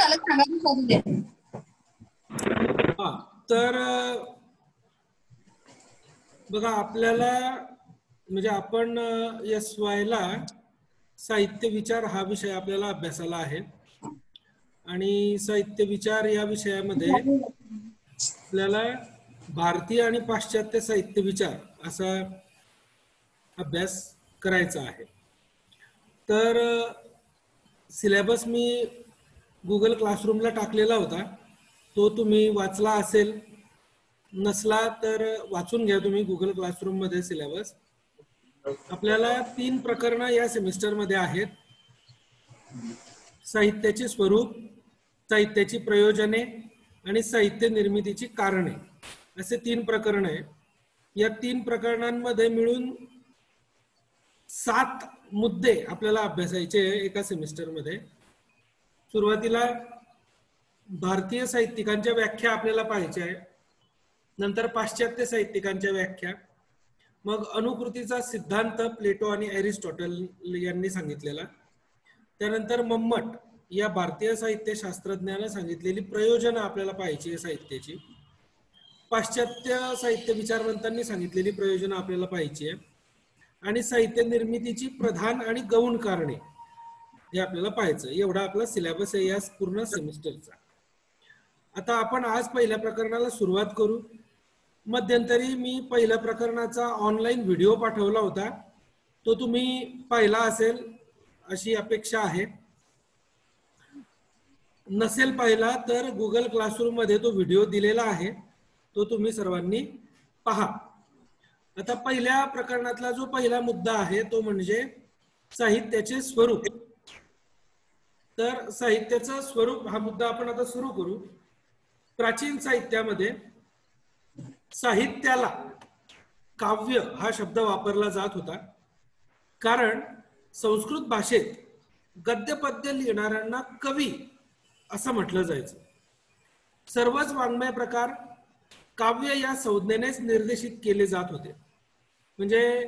झालं सांगा शोधू दे. तर बघा आपल्याला म्हणजे आपण SY ला साहित्य विचार हा विषय आपल्याला अभ्यासाला आहे आणि साहित्य विचार या विषयामध्ये आपल्याला भारतीय आणि पाश्चात्य साहित्य विचार असा अभ्यास करायचा आहे. तर सिलेबस मी Google क्लासरूमला टाकलेला होता, तो तुम्ही वाचला असेल, नसला तर वाचून घ्या तुम्ही Google क्लासरूम मध्ये सिलेबस. आपल्याला 3 प्रकरणं या सेमिस्टर मध्ये आहेत. साहित्याचे स्वरूप, साहित्याची प्रयोजने आणि साहित्य निर्मितीची कारणे असे 3 प्रकरण आहेत. या 3 प्रकरणांमध्ये मिळून 7 मुद्दे आपल्याला अभ्यासायचे एका सेमिस्टर मध्ये. सुरुवातीला भारतीय साहित्यिकांच्या व्याख्या आपल्याला पाहायच्या आहे, नंतर पाश्चात्य साहित्यिकांच्या व्याख्या, मग अनुकृतीचा सिद्धांत प्लेटो आणि एरिस्टॉटल यांनी सांगितलेला, त्यानंतर मम्मट या भारतीय साहित्य शास्त्रज्ञाने सांगितलेली प्रयोजनं आपल्याला पाहायची आहे साहित्याची, पाश्चात्य साहित्य विचारवंतांनी सांगितलेली प्रयोजनं आपल्याला पाहायची आहे आणि साहित्य निर्मितीची प्रधान आणि गौण कारणे हे आपल्याला पाहायचं. एवढा आपला सिलेबस आहे या पूर्ण सेमिस्टरचा. आता आपण आज पहिल्या प्रकरणाला सुरुवात करू. मध्यंतरी मी पहिल्या प्रकरणाचा ऑनलाईन व्हिडिओ पाठवला होता, तो तुम्ही पाहिला असेल अशी अपेक्षा आहे. नसेल पाहिला तर Google क्लासरूम मध्ये तो व्हिडिओ दिलेला आहे, तो तुम्ही सर्वांनी पहा. आता पहिल्या प्रकरणातला जो पहिला मुद्दा आहे तो म्हणजे साहित्याचे स्वरूप. तर साहित्याचं स्वरूप हा मुद्दा आपण आता सुरू करू. प्राचीन साहित्यामध्ये साहित्याला काव्य हा शब्द वापरला जात होता, कारण संस्कृत भाषेत गद्य पद्य लिहिणाऱ्यांना कवी असं म्हटलं जायचं. सर्वच वाङ्मय प्रकार काव्य या संज्ञेनेच निर्देशित केले जात होते. म्हणजे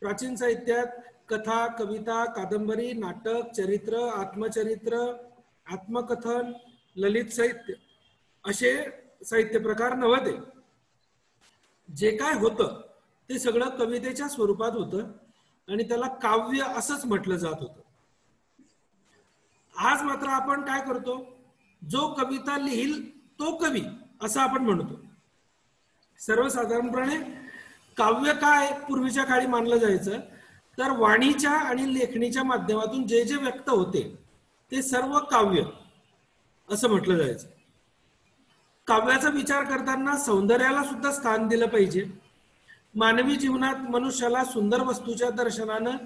प्राचीन साहित्यात कथा, कविता, कादंबरी, नाटक, चरित्र, आत्मचरित्र, आत्मकथन, ललित साहित्य असे साहित्य प्रकार नव्हते. जे काय होतं ते सगळं कवितेच्या स्वरूपात होतं आणि त्याला काव्य असंच म्हटलं जात होतं. आज मात्र आपण काय करतो, जो कविता लिहिल तो कवी असं आपण म्हणतो. सर्वसाधारणपणे काव्य काय पूर्वीच्या काळी मानलं जायचं, तर वाणीच्या आणि लेखणीच्या माध्यमातून जे जे व्यक्त होते ते सर्व काव्य असं म्हटलं जायचं. काव्याचा विचार करताना सौंदर्याला सुद्धा स्थान दिलं पाहिजे. मानवी जीवनात मनुष्याला सुंदर वस्तूच्या दर्शनानं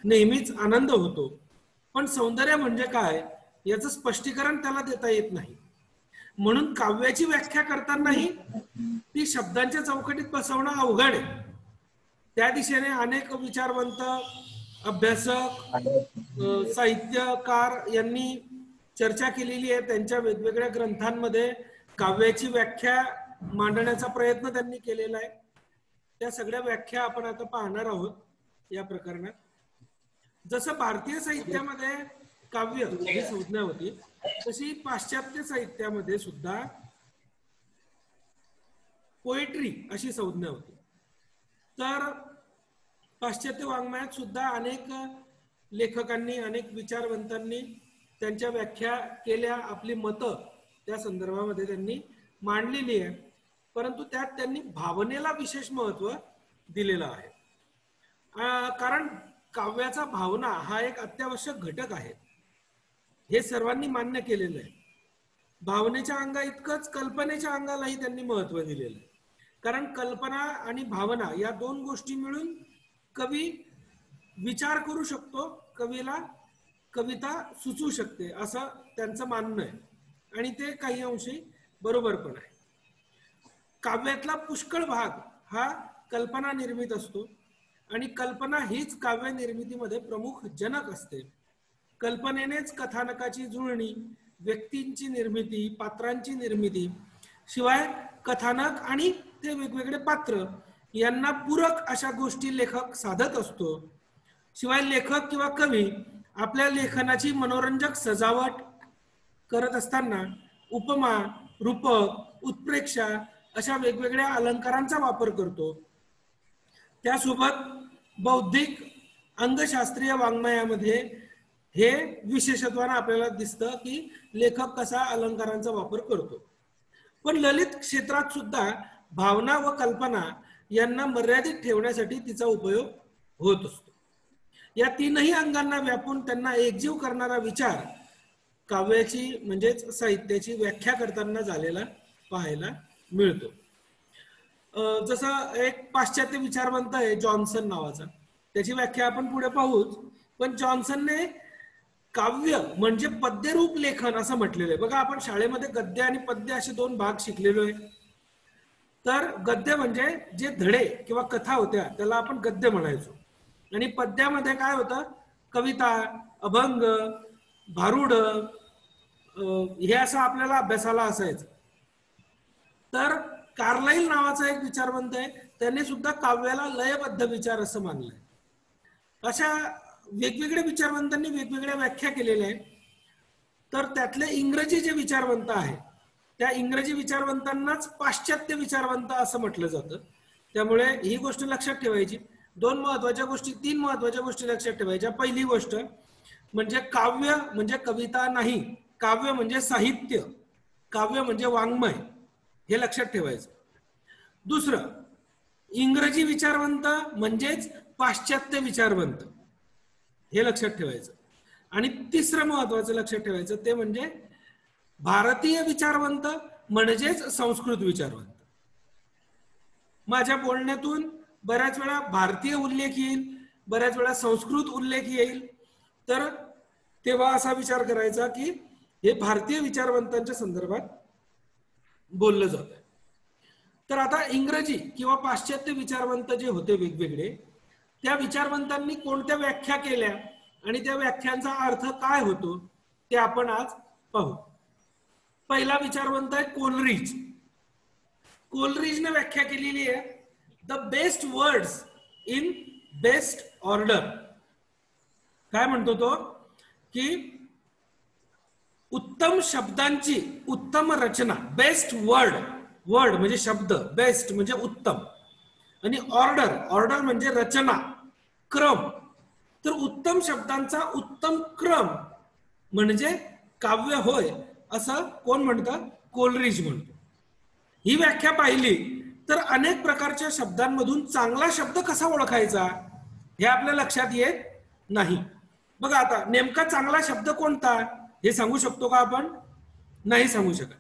नेहमीच आनंद होतो, पण सौंदर्य म्हणजे काय याचं स्पष्टीकरण त्याला देता येत नाही. म्हणून काव्याची व्याख्या करतानाही ती शब्दांच्या चौकटीत बसवणं अवघड आहे. त्या दिशेने अनेक विचारवंत, अभ्यासक, साहित्यकार यांनी चर्चा केलेली आहे. त्यांच्या वेगवेगळ्या ग्रंथांमध्ये काव्याची व्याख्या मांडण्याचा प्रयत्न त्यांनी केलेला आहे. त्या सगळ्या व्याख्या आपण आता पाहणार आहोत या प्रकरणात. जसं भारतीय साहित्यामध्ये काव्य ही संज्ञा होती, तशी पाश्चात्य साहित्यामध्ये सुद्धा पोएट्री अशी संज्ञा होती. तर पाश्चात्य वाङ्मयात सुद्धा अनेक लेखकांनी, अनेक विचारवंतांनी त्यांच्या व्याख्या केल्या, आपली मतं त्या संदर्भामध्ये त्यांनी मांडलेली आहे. परंतु त्यात त्यांनी भावनेला विशेष महत्त्व दिलेलं आहे. कारण काव्याचा भावना हा एक अत्यावश्यक घटक आहे, हे सर्वांनी मान्य केलेलं आहे. भावनेच्या अंगा इतकंच कल्पनेच्या अंगालाही त्यांनी महत्त्व दिलेलं आहे. कारण कल्पना आणि भावना या 2 गोष्टी मिळून कवी विचार करू शकतो, कवीला कविता सुचू शकते असं त्यांचं मानणं आहे आणि ते काही अंशी बरोबर पण आहे. काव्यातला पुष्कळ भाग हा कल्पना निर्मित असतो आणि कल्पना हीच काव्य निर्मितीमध्ये प्रमुख जनक असते. कल्पनेनेच कथानकाची जुळणी, व्यक्तींची निर्मिती, पात्रांची निर्मिती, शिवाय कथानक आणि ते वेगवेगळे पात्र यांना पूरक अशा गोष्टी लेखक साधत असतो. शिवाय लेखक किंवा कवी आपल्या लेखनाची मनोरंजक सजावट, करत असताना उपमा, रूपक, उत्प्रेक्षा अशा वेगवेगळ्या अलंकारांचा वापर करतो. त्यासोबत बौद्धिक अंगशास्त्रीय वाङ्मयामध्ये हे विशेषत्वाने आपल्याला दिसतं की लेखक कसा अलंकारांचा वापर करतो. पण ललित क्षेत्रात सुद्धा भावना व कल्पना यांना मर्यादित ठेवण्यासाठी तिचा उपयोग होत असतो. या तीनही अंगांना व्यापून त्यांना एकजीव करणारा विचार काव्याची म्हणजेच साहित्याची व्याख्या करताना झालेला पाहायला मिळतो. जसं एक पाश्चात्य विचारवंत आहे जॉन्सन नावाचा, त्याची व्याख्या आपण पुढे पाहूच. पण जॉन्सनने काव्य म्हणजे पद्यरूप लेखन असं म्हटलेलं आहे. बघा, आपण शाळेमध्ये गद्य आणि पद्य असे दोन भाग शिकलेलो आहे. तर गद्य म्हणजे जे धडे किंवा कथा होत्या त्याला आपण गद्य म्हणायचो, आणि पद्यामध्ये काय होतं, कविता, अभंग, भारुड हे असं आपल्याला अभ्यासाला असायचं. तर कार्लाइल नावाचा एक विचारवंत आहे, त्याने सुद्धा काव्याला लयबद्ध विचार असं मानलंय. अशा वेगवेगळ्या विचारवंतांनी वेगवेगळ्या व्याख्या केलेल्या आहेत. तर त्यातले इंग्रजी जे विचारवंत आहेत त्या इंग्रजी विचारवंतांनाच पाश्चात्य विचारवंत असं म्हटलं जातं. त्यामुळे ही गोष्ट लक्षात ठेवायची. तीन महत्वाच्या गोष्टी लक्षात ठेवायच्या. पहिली गोष्ट म्हणजे काव्य म्हणजे कविता नाही, काव्य म्हणजे साहित्य, काव्य म्हणजे वाङ्मय, हे लक्षात ठेवायचं. दुसरं, इंग्रजी विचारवंत म्हणजेच पाश्चात्य विचारवंत, हे लक्षात ठेवायचं. आणि तिसरं महत्वाचं लक्षात ठेवायचं ते म्हणजे भारतीय विचारवंत म्हणजेच संस्कृत विचारवंत. माझ्या बोलण्यातून बऱ्याच वेळा भारतीय उल्लेख येईल, बऱ्याच वेळा संस्कृत उल्लेख येईल, तर तेव्हा असा विचार करायचा की हे भारतीय विचारवंतांच्या संदर्भात बोललं जातं. तर आता इंग्रजी किंवा पाश्चात्य विचारवंत जे होते वेगवेगळे, त्या विचारवंतांनी कोणत्या व्याख्या केल्या आणि त्या व्याख्यांचा अर्थ काय होतो ते आपण आज पाहू. पहिला विचारवंत आहे कोलरिज. कोलरिजने व्याख्या केलेली आहे the best words in best order. काय म्हणतो तो की उत्तम शब्दांची उत्तम रचना, बेस्ट वर्ड, वर्ड म्हणजे शब्द, बेस्ट म्हणजे उत्तम, आणि ऑर्डर, ऑर्डर म्हणजे रचना, क्रम. तर उत्तम शब्दांचा उत्तम क्रम म्हणजे काव्य होय असं कोण म्हणतं? कोलरिज म्हणतो. ही व्याख्या पाहिली तर अनेक प्रकारच्या शब्दांमधून चांगला शब्द कसा ओळखायचा हे आपल्या लक्षात येत नाही. बघा, आता नेमका चांगला शब्द कोणता हे सांगू शकतो का आपण? नाही सांगू शकत.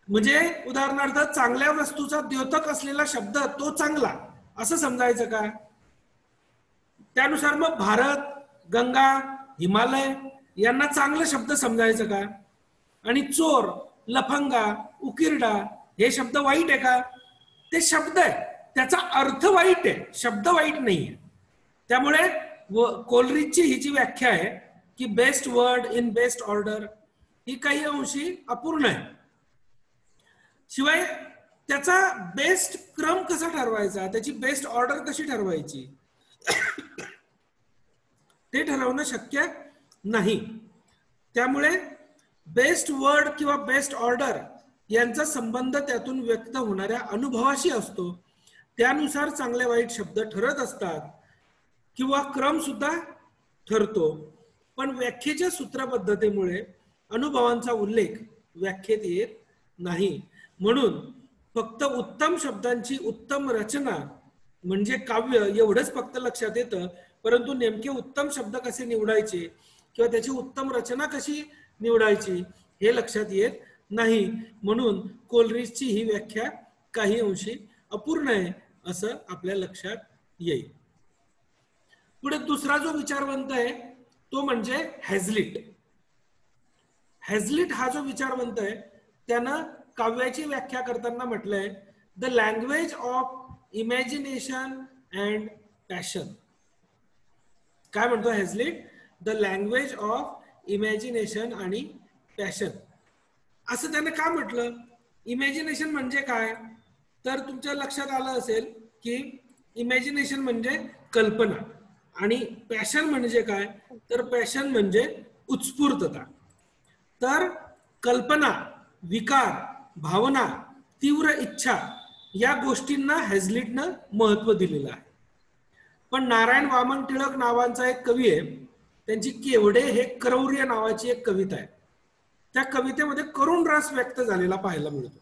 म्हणजे उदाहरणार्थ चांगल्या वस्तूचा द्योतक असलेला शब्द तो चांगला असं समजायचं का? त्यानुसार मग भारत, गंगा, हिमालय यांना चांगलं शब्द समजायचं का? आणि चोर, लफंगा, उकिरडा हे शब्द वाईट आहे का? ते शब्द आहे, त्याचा अर्थ वाईट आहे, शब्द वाईट नाहीये. त्यामुळे कोलरिजची ही जी व्याख्या आहे की best word in best order ही काही अंशी अपूर्ण आहे. शिवाय त्याचा बेस्ट क्रम कसा ठरवायचा, त्याची बेस्ट ऑर्डर कशी ठरवायची ते ठरवणं शक्य नाही. त्यामुळे बेस्ट वर्ड किंवा बेस्ट ऑर्डर यांचा संबंध त्यातून व्यक्त होणाऱ्या अनुभवाशी असतो. त्यानुसार चांगले वाईट शब्द ठरत असतात किंवा क्रम सुद्धा ठरतो. पण व्याख्येच्या सूत्रबद्धतेमुळे अनुभवांचा उल्लेख व्याख्येत येत नाही. म्हणून फक्त उत्तम शब्दांची उत्तम रचना म्हणजे काव्य एवढंच फक्त लक्षात येतं, परंतु नेमके उत्तम शब्द कसे निवडायचे किंवा त्याची उत्तम रचना कशी निवडायची हे लक्षात येत नाही. म्हणून कोलरिजची ही व्याख्या काही अंशी अपूर्ण आहे असं आपल्या लक्षात येईल. पुढे दुसरा जो विचारवंत आहे तो म्हणजे हॅझलिट. हॅझलिट हा जो विचारवंत आहे त्यानं काव्याची व्याख्या करताना म्हटलंय the language of imagination and passion. काय म्हणतो हॅझलिट? द लँग्वेज ऑफ इमॅजिनेशन आणि पॅशन. असं त्याने का म्हटलं? इमॅजिनेशन म्हणजे काय? तर तुमच्या लक्षात आलं असेल की इमॅजिनेशन म्हणजे कल्पना आणि पॅशन म्हणजे काय? तर पॅशन म्हणजे उत्स्फूर्तता. तर कल्पना, विकार, भावना, तीव्र इच्छा या गोष्टींना हॅझलिटनं महत्व दिलेलं आहे. पण नारायण वामन टिळक नावाचा एक कवी आहे, त्यांची केवडे हे क्रौर्य नावाची एक कविता आहे. त्या कवितेमध्ये करुण रस व्यक्त झालेला पाहायला मिळतो.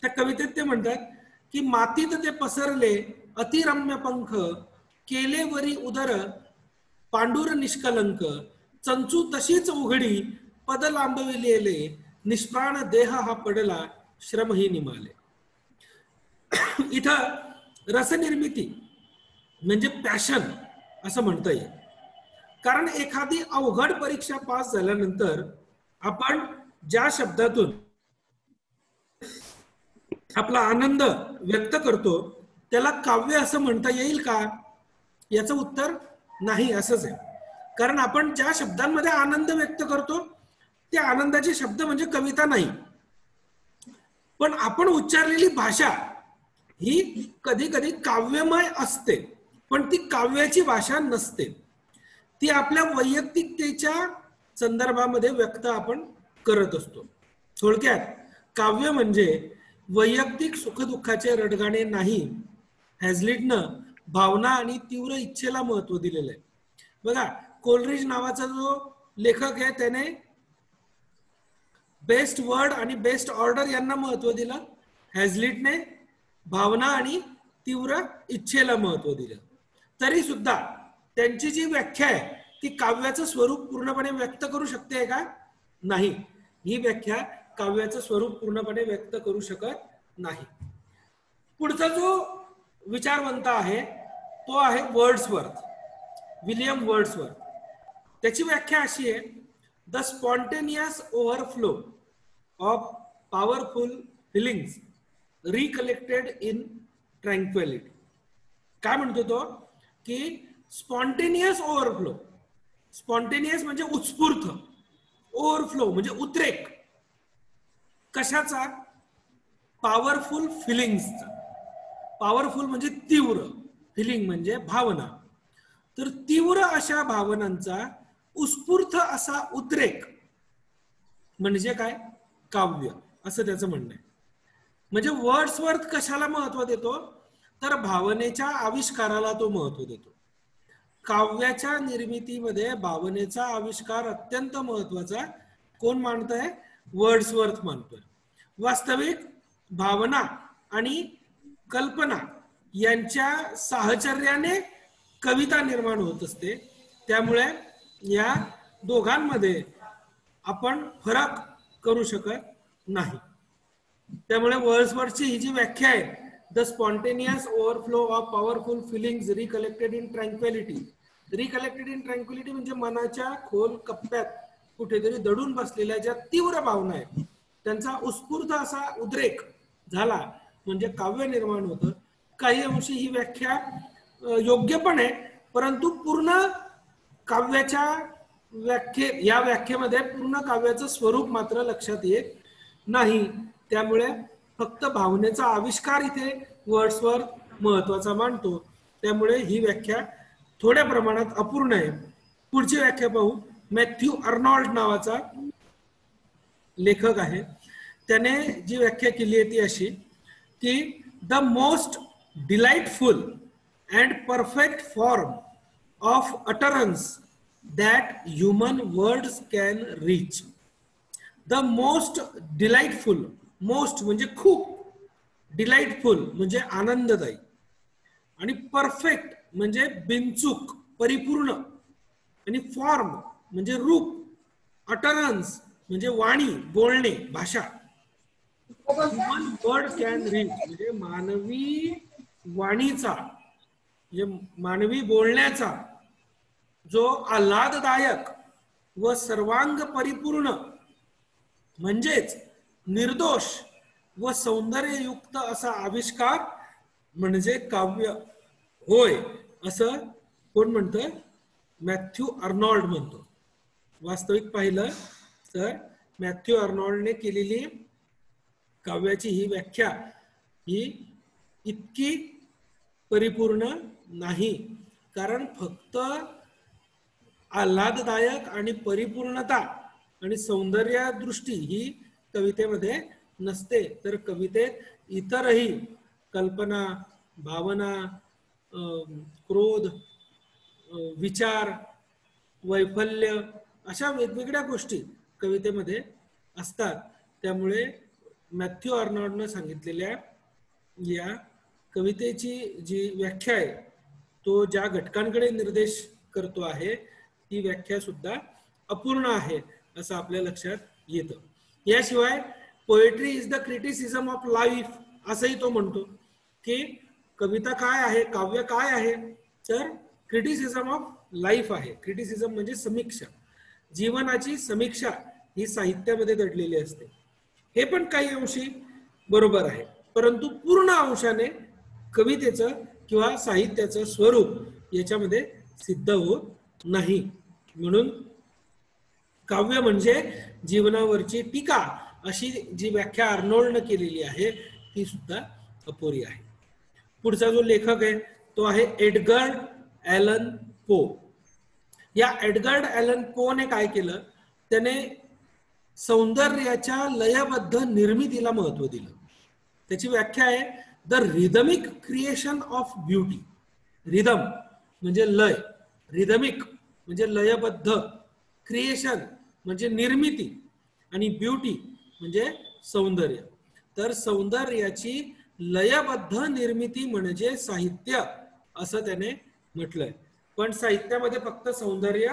त्या कवितेत ते म्हणतात की मातीत ते पसरले अतिरम्य पंख, केले वरी उदर पांडुर निष्कलंक, चंचू तशीच उघडी पद लांबविलेले, निष्प्राण देह हा पडला श्रमही निमाले. इथं रसनिर्मिती म्हणजे पॅशन असं म्हणता येईल. कारण एखादी अवघड परीक्षा पास झाल्यानंतर आपण ज्या शब्दातून आपला आनंद व्यक्त करतो त्याला काव्य असं म्हणता येईल का? याचं उत्तर नाही असंच आहे. कारण आपण ज्या शब्दांमध्ये आनंद व्यक्त करतो ते आनंदाचे शब्द म्हणजे कविता नाही. पण आपण उच्चारलेली भाषा ही कधी कधी काव्यमय असते, पण ती काव्याची भाषा नसते. ती आपल्या वैयक्तिकतेच्या संदर्भामध्ये व्यक्त आपण करत असतो. थोडक्यात काव्य म्हणजे वैयक्तिक सुखदुःखाचे रडगाणे नाही. हॅझलिटनं भावना आणि तीव्र इच्छेला महत्व दिलेलं आहे. बघा, कोलरिज नावाचा जो लेखक आहे त्याने बेस्ट वर्ड आणि बेस्ट ऑर्डर यांना महत्व दिलं. हॅझलिटने भावना आणि तीव्र इच्छेला महत्व दिलं. तरी सुद्धा त्यांची जी व्याख्या आहे ती काव्याचं स्वरूप पूर्णपणे व्यक्त करू शकते का? नाही. ही व्याख्या काव्याचं स्वरूप पूर्णपणे व्यक्त करू शकत नाही. पुढचा जो विचारवंत आहे तो आहे वर्ड्सवर्थ, विलियम वर्ड्सवर्थ. त्याची व्याख्या अशी आहे, the spontaneous overflow of powerful feelings recollected in tranquillity. काय म्हणतो तो की स्पॉन्टेनियस ओव्हरफ्लो, स्पॉन्टेनियस म्हणजे उत्स्फूर्त, ओव्हरफ्लो म्हणजे उद्रेक. कशाचा? पॉवरफुल फिलिंग्सचा. पॉवरफुल म्हणजे तीव्र, फिलिंग म्हणजे भावना. तर तीव्र अशा भावनांचा उत्स्फूर्त असा उद्रेक म्हणजे काय? काव्य, असं त्याचं म्हणणं आहे. म्हणजे वर्ड्सवर्थ कशाला महत्व देतो? तर भावनेच्या आविष्काराला तो महत्व देतो. काव्याच्या निर्मितीमध्ये भावनेचा आविष्कार अत्यंत महत्वाचा कोण मानतंय? वर्ड्सवर्थ मानतोय. वास्तविक भावना आणि कल्पना यांच्या साहचर्याने कविता निर्माण होत असते. त्यामुळे या दोघांमध्ये आपण फरक करू शकत नाही. त्यामुळे वर्ड्सवर्थची ही जी व्याख्या आहे, the spontaneous overflow of powerful feelings recollected in tranquillity. Recollected in tranquillity म्हणजे मनाच्या खोल कप्प्यात कुठेतरी दडून बसलेल्या ज्या तीव्र भावना आहेत त्यांचा उत्स्फूर्त असा उद्रेक झाला म्हणजे काव्य निर्माण होतं. काही अंशी ही व्याख्या योग्य पण आहे, परंतु पूर्ण काव्याच्या या व्याख्येमध्ये पूर्ण काव्याचं स्वरूप मात्र लक्षात येत नाही. त्यामुळे फक्त भावनेचा आविष्कार इथे वर्ड्सवर्थ महत्वाचा मानतो. त्यामुळे ही व्याख्या थोड्या प्रमाणात अपूर्ण आहे. पुढची व्याख्या पाहू. मॅथ्यू अर्नॉल्ड नावाचा लेखक आहे, त्याने जी व्याख्या केली आहे ती अशी की the most delightful and perfect form of utterance that human words can reach. The most delightful, most म्हणजे खूप, डिलाइटफुल म्हणजे आनंददायी, आणि परफेक्ट म्हणजे बिनचूक, परिपूर्ण, आणि फॉर्म म्हणजे रूप, अटरन्स म्हणजे वाणी, बोलणे, भाषा. ह्युमन वर्ड कॅन रीच म्हणजे मानवी वाणीचा, म्हणजे मानवी बोलण्याचा जो आल्हाददायक व सर्वांग परिपूर्ण म्हणजेच निर्दोष व सौंदर्ययुक्त असा आविष्कार म्हणजे काव्य होय, असं कोण म्हणतोय? मॅथ्यू अर्नॉल्ड म्हणतो. वास्तविक पाहिलं तर मॅथ्यू अर्नॉल्डने केलेली काव्याची ही व्याख्या ही इतकी परिपूर्ण नाही. कारण फक्त आल्हाददायक आणि परिपूर्णता आणि सौंदर्य दृष्टी ही कवितेमध्ये नसते, तर कवितेत इतरही कल्पना, भावना, क्रोध, विचार, वैफल्य अशा वेगवेगळ्या गोष्टी कवितेमध्ये असतात. त्यामुळे मॅथ्यू आर्नॉल्डनं सांगितलेल्या या कवितेची जी व्याख्या आहे, तो ज्या घटकांकडे निर्देश करतो आहे, ती व्याख्या सुद्धा अपूर्ण आहे असं आपल्या लक्षात येतं. याशिवाय poetry is the criticism of life असंही तो म्हणतो की कविता काय आहे, काव्य काय आहे, तर क्रिटिसिझम ऑफ लाईफ आहे. क्रिटिसिझम म्हणजे समीक्षा, जीवनाची समीक्षा ही साहित्यामध्ये दडलेली असते. हे पण काही अंशी बरोबर आहे, परंतु पूर्ण अंशाने कवितेचं किंवा साहित्याचं स्वरूप याच्यामध्ये सिद्ध होत नाही. म्हणून काव्य म्हणजे जीवनावरची टीका अशी जी व्याख्या आर्नोल्डनं केलेली आहे ती सुद्धा अपुरी आहे. पुढचा जो लेखक आहे तो आहे एडगर्ड ॲलन पो. या एडगर्ड ॲलन पोने काय केलं, त्याने सौंदर्याच्या लयबद्ध निर्मितीला महत्व दिलं. त्याची व्याख्या आहे the rhythmic creation of beauty. Rhythm म्हणजे लय, रिदमिक म्हणजे लयबद्ध, क्रिएशन म्हणजे निर्मिती, आणि ब्युटी म्हणजे सौंदर्य. तर सौंदर्याची लयबद्ध निर्मिती म्हणजे साहित्य असं त्याने म्हटलंय. पण साहित्यामध्ये फक्त सौंदर्य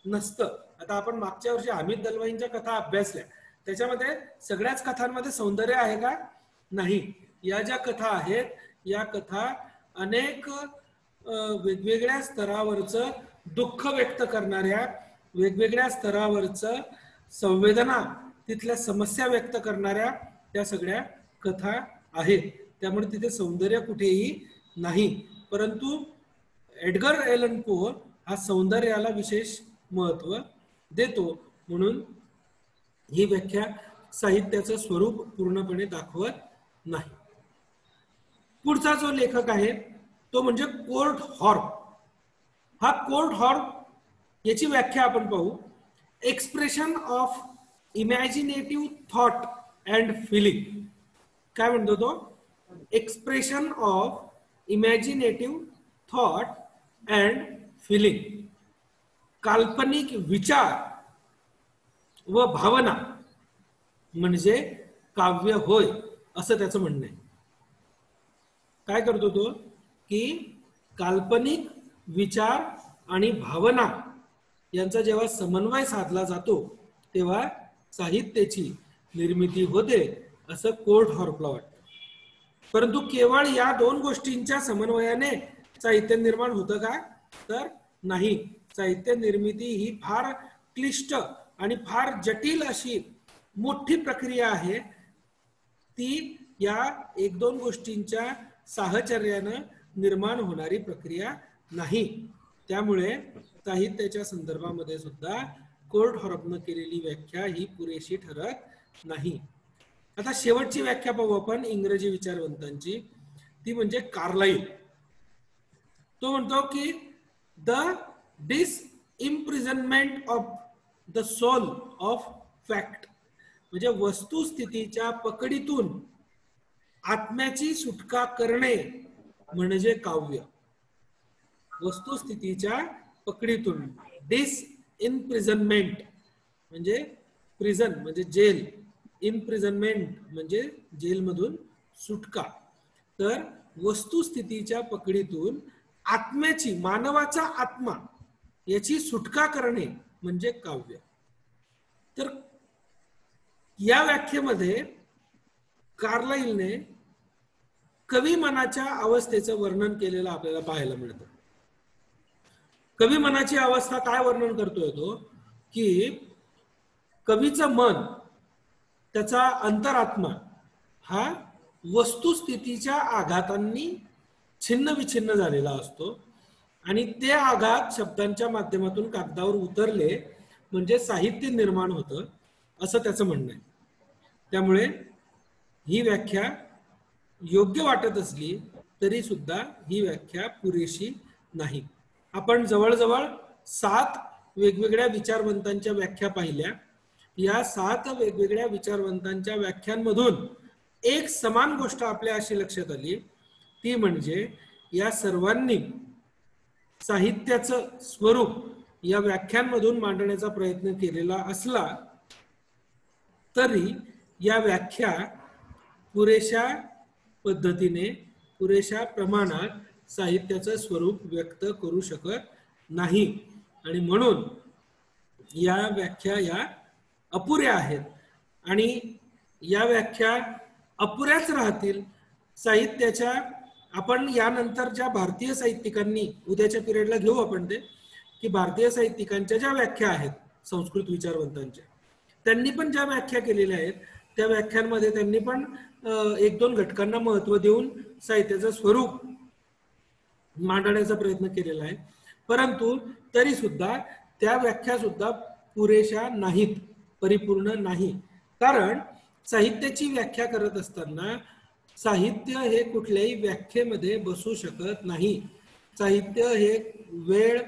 नसतं. आता आपण मागच्या वर्षी हमीद दलवाईंच्या कथा अभ्यासल्या, त्याच्यामध्ये सगळ्याच कथांमध्ये सौंदर्य आहे का? नाही. या ज्या कथा आहेत या कथा अनेक वेगवेगळ्या स्तरावरचं दुःख व्यक्त करणाऱ्या, वेगवेगळ्या स्तरावरचं संवेदना, तिथल्या समस्या व्यक्त करणाऱ्या त्या सगळ्या कथा आहेत. त्यामुळे तिथे सौंदर्य कुठेही नाही. परंतु एडगर ॲलन पो हा सौंदर्याला विशेष महत्व देतो, म्हणून ही व्याख्या साहित्याचं स्वरूप पूर्णपणे दाखवत नाही. पुढचा जो लेखक आहे तो म्हणजे कोर्ट हॉर्प. हा कोर्ट हॉर्प याची व्याख्या आपण पाहू. Expression of imaginative thought and feeling. काय म्हणतो तो? Expression of imaginative thought and feeling. काल्पनिक विचार व भावना म्हणजे काव्य होय असं त्याचं म्हणणं आहे. काय करतो तो की काल्पनिक विचार आणि भावना यांचा जेव्हा समन्वय साधला जातो तेव्हा साहित्याची निर्मिती होते असं कोर्ट हॉर्पला वाटतं. परंतु केवळ या दोन गोष्टींच्या समन्वयाने साहित्य निर्माण होतं का? तर नाही. साहित्य निर्मिती ही फार क्लिष्ट आणि फार जटिल अशी मोठी प्रक्रिया आहे. ती या एक दोन गोष्टींच्या साहचर्यानं निर्माण होणारी प्रक्रिया नाही. त्यामुळे साहित्याच्या संदर्भामध्ये सुद्धा कोर्ट हॉर्पनं केलेली व्याख्या ही पुरेशी ठरत नाही. आता शेवटची व्याख्या पाहू आपण इंग्रजी विचारवंतांची. ती म्हणजे कार्लाइल. तो म्हणतो की the disimprisonment of the soul of fact म्हणजे वस्तुस्थितीच्या पकडीतून आत्म्याची सुटका करणे म्हणजे काव्य. वस्तुस्थितीच्या पकडीतून, डिसइम्प्रिझनमेंट म्हणजे प्रिझन म्हणजे जेल, इम्प्रिझनमेंट म्हणजे जेलमधून सुटका. तर वस्तुस्थितीच्या पकडीतून आत्म्याची, मानवाचा आत्मा याची सुटका करणे म्हणजे काव्य. तर या व्याख्येमध्ये कार्लाइलने कवी मनाच्या अवस्थेचं वर्णन केलेलं आपल्याला पाहायला मिळतं. कवी मनाची अवस्था काय वर्णन करतोय तो की कवीचं मन, त्याचा अंतरात्मा हा वस्तुस्थितीच्या आघातांनी छिन्न विछिन्न झालेला असतो आणि ते आघात शब्दांच्या माध्यमातून कागदावर उतरले म्हणजे साहित्य निर्माण होतं असं त्याचं म्हणणं आहे. त्यामुळे ही व्याख्या योग्य वाटत असली तरी सुद्धा ही व्याख्या पुरेशी नाही. आपण जवळजवळ 7 वेगवेगळ्या विचारवंतांच्या व्याख्या पाहिल्या. या 7 वेगवेगळ्या विचारवंतांच्या व्याख्यांमधून एक समान गोष्ट आपल्या अशी लक्षात आली, ती म्हणजे या सर्वांनी साहित्याचं स्वरूप या व्याख्यांमधून मांडण्याचा प्रयत्न केलेला असला तरी या व्याख्या पुरेशा पद्धतीने, पुरेशा प्रमाणात साहित्याचं स्वरूप व्यक्त करू शकत नाही आणि म्हणून या व्याख्या या अपुऱ्या आहेत आणि या व्याख्या अपुऱ्याच राहतील. साहित्याच्या आपण यानंतर ज्या भारतीय साहित्यिकांनी, उद्याच्या पिरियडला घेऊ आपण ते, की भारतीय साहित्यिकांच्या ज्या व्याख्या आहेत संस्कृत विचारवंतांच्या, त्यांनी पण ज्या व्याख्या केलेल्या आहेत त्या व्याख्यांमध्ये त्यांनी पण एक दोन घटकांना महत्त्व देऊन साहित्याचं स्वरूप मांडण्याचा प्रयत्न केलेला आहे. परंतु तरी सुद्धा त्या व्याख्या सुद्धा पुरेशा नाहीत, परिपूर्ण नाही. कारण साहित्याची व्याख्या करत असताना साहित्य हे कुठल्याही व्याख्येमध्ये बसू शकत नाही. साहित्य हे वेळ,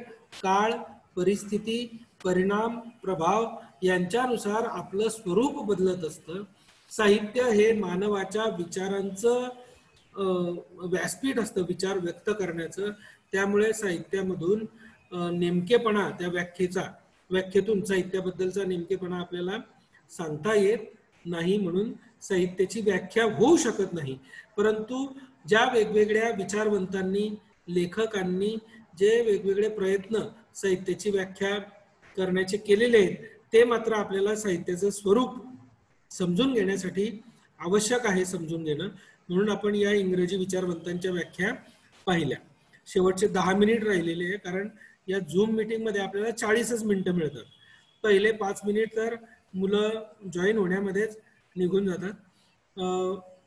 काळ, परिस्थिती, परिणाम, प्रभाव यांच्यानुसार आपलं स्वरूप बदलत असतं. साहित्य हे मानवाच्या विचारांचं व्यासपीठ असतं, विचार व्यक्त करण्याचं. त्यामुळे साहित्यामधून नेमकेपणा, त्या व्याख्येतून साहित्याबद्दलचा नेमकेपणा आपल्याला सांगता येत नाही, म्हणून साहित्याची व्याख्या होऊ शकत नाही. परंतु ज्या वेगवेगळ्या विचारवंतांनी, लेखकांनी जे वेगवेगळे प्रयत्न साहित्याची व्याख्या करण्याचे केलेले आहेत, ते मात्र आपल्याला साहित्याचं स्वरूप समजून घेण्यासाठी आवश्यक आहे, समजून घेणं. म्हणून आपण या इंग्रजी विचारवंतांच्या व्याख्या पाहिल्या. शेवटचे 10 मिनिट राहिलेले आहे, कारण या झूम मीटिंगमध्ये आपल्याला 40च मिनिटं मिळतात. पहिले 5 मिनिट तर मुलं जॉईन होण्यामध्येच निघून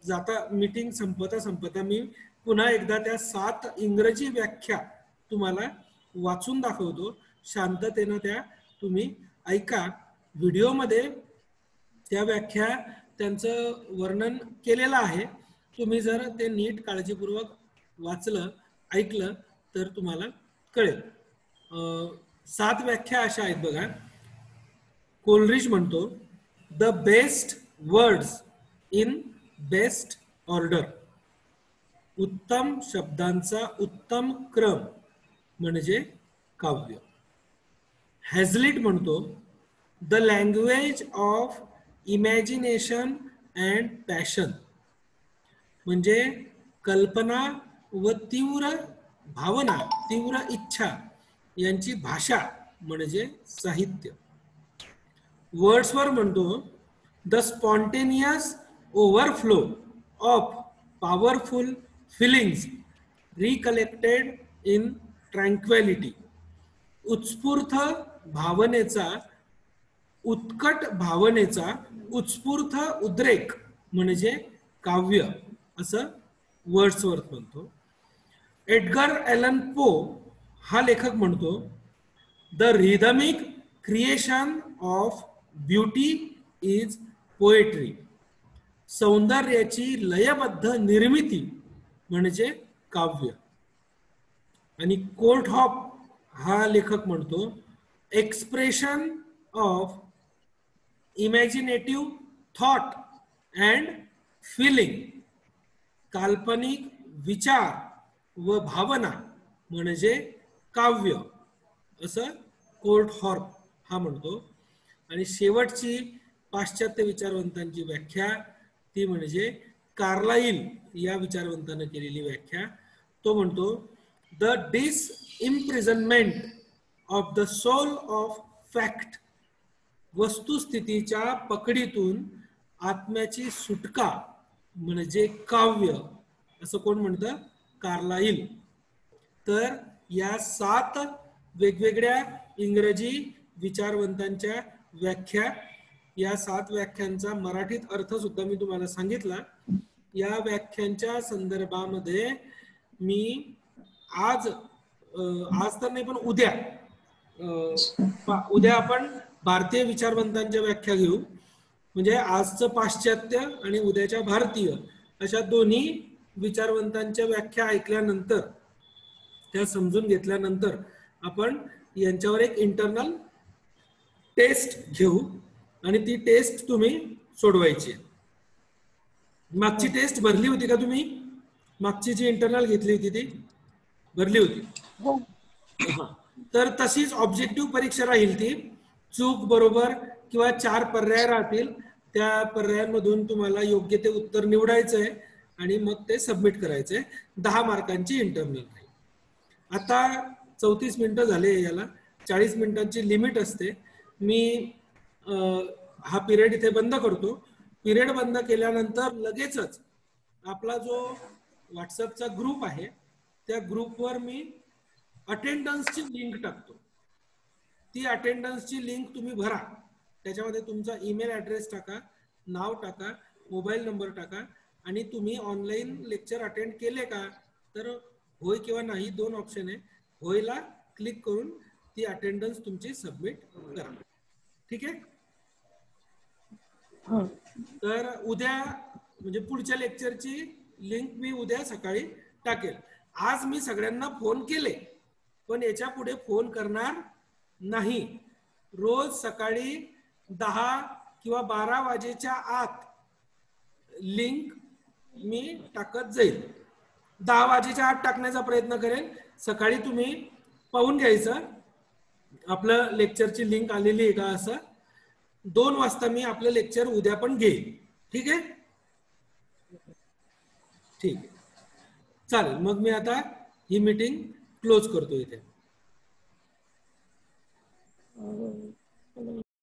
जातात. मीटिंग संपता मी पुन्हा एकदा त्या 7 इंग्रजी व्याख्या तुम्हाला वाचून दाखवतो. शांततेनं त्या तुम्ही ऐका. व्हिडिओमध्ये त्या व्याख्या, त्यांचं वर्णन केलेलं आहे. तुम्ही जर ते नीट काळजीपूर्वक वाचलं, ऐकलं तर तुम्हाला कळेल. 7 व्याख्या अशा आहेत बघा. कोलरिज म्हणतो, the best words in best order. उत्तम शब्दांचा उत्तम क्रम म्हणजे काव्य. हॅझलिट म्हणतो, the language of imagination and passion म्हणजे कल्पना व तीव्र भावना, तीव्र इच्छा यांची भाषा म्हणजे साहित्य. वर्ड्सवर्थ म्हणतो, the spontaneous overflow of powerful feelings recollected in tranquillity. उत्स्फूर्त भावनेचा, उत्कट भावनेचा उत्स्फूर्त उद्रेक म्हणजे काव्य, असं वर्ड्सवर्थ म्हणतो. एडगर ॲलन पो हा लेखक म्हणतो, the rhythmic creation of beauty is poetry. सौंदर्याची लयबद्ध निर्मिती म्हणजे काव्य. आणि कोर्टहॉप हा लेखक म्हणतो, expression of imaginative thought and feeling. काल्पनिक विचार व भावना म्हणजे काव्य, असं कोर्टहॉप हा म्हणतो. आणि शेवटची पाश्चात्य विचारवंतांची व्याख्या ती म्हणजे कार्लाइल या विचारवंतानं केलेली व्याख्या. तो म्हणतो, the disimprisonment of the soul of fact. वस्तुस्थितीच्या पकडीतून आत्म्याची सुटका म्हणजे काव्य, असं कोण म्हणतं? कार्लाइल. तर या 7 वेगवेगळ्या इंग्रजी विचारवंतांच्या व्याख्या, या 7 व्याख्यांचा मराठीत अर्थ सुद्धा मी तुम्हाला सांगितला. या व्याख्यांच्या संदर्भामध्ये मी आज तर नाही पण उद्या आपण भारतीय विचारवंतांच्या व्याख्या घेऊ. म्हणजे आजचं पाश्चात्य आणि उद्याच्या भारतीय अशा दोन्ही विचारवंतांच्या व्याख्या ऐकल्यानंतर, त्या समजून घेतल्यानंतर आपण यांच्यावर एक इंटरनल टेस्ट घेऊ. आणि ती टेस्ट तुम्ही सोडवायची. मागची टेस्ट भरली होती का तुम्ही? मागची जी इंटरनल घेतली होती ती भरली होती? हा. तर तशीच ऑब्जेक्टिव्ह परीक्षा राहील ती. चूक बरोबर किंवा 4 पर्याय राहतील, त्या पर्यायांमधून तुम्हाला योग्य ते उत्तर निवडायचं आहे आणि मग ते सबमिट करायचंय. 10 मार्कांची इंटरनल राहील. आता 34 मिनिटं झाले याला, 40 मिनिटांची लिमिट असते. मी हा पिरियड इथे बंद करतो. पिरियड बंद केल्यानंतर लगेचच आपला जो व्हॉट्सअपचा ग्रुप आहे त्या ग्रुपवर मी अटेंडन्सची लिंक टाकतो. ती अटेंडन्सची लिंक तुम्ही भरा. त्याच्यामध्ये तुमचा ईमेल ॲड्रेस टाका, नाव टाका, मोबाईल नंबर टाका आणि तुम्ही ऑनलाईन लेक्चर अटेंड केले का, तर होय किंवा नाही 2 ऑप्शन आहे. होयला क्लिक करून ती अटेंडन्स तुमची सबमिट करा. ठीक आहे? तर उद्या म्हणजे पुढच्या लेक्चरची लिंक मी उद्या सकाळी टाकेल. आज मी सगळ्यांना फोन केले, पण याच्या पुढे फोन करणार नाही. रोज सकाळी 10 किंवा 12 वाजेच्या आत लिंक मी टाकत जाईल. 10 वाजेच्या आत टाकण्याचा प्रयत्न करेन. सकाळी तुम्ही पाहून घ्यायचं आपलं लेक्चरची लिंक आलेली आहे का असं. 2 वाजता मी आपलं लेक्चर उद्या पण घेईन. ठीक आहे? ठीक आहे, चालेल. मग मी आता ही मीटिंग क्लोज करतो इथे.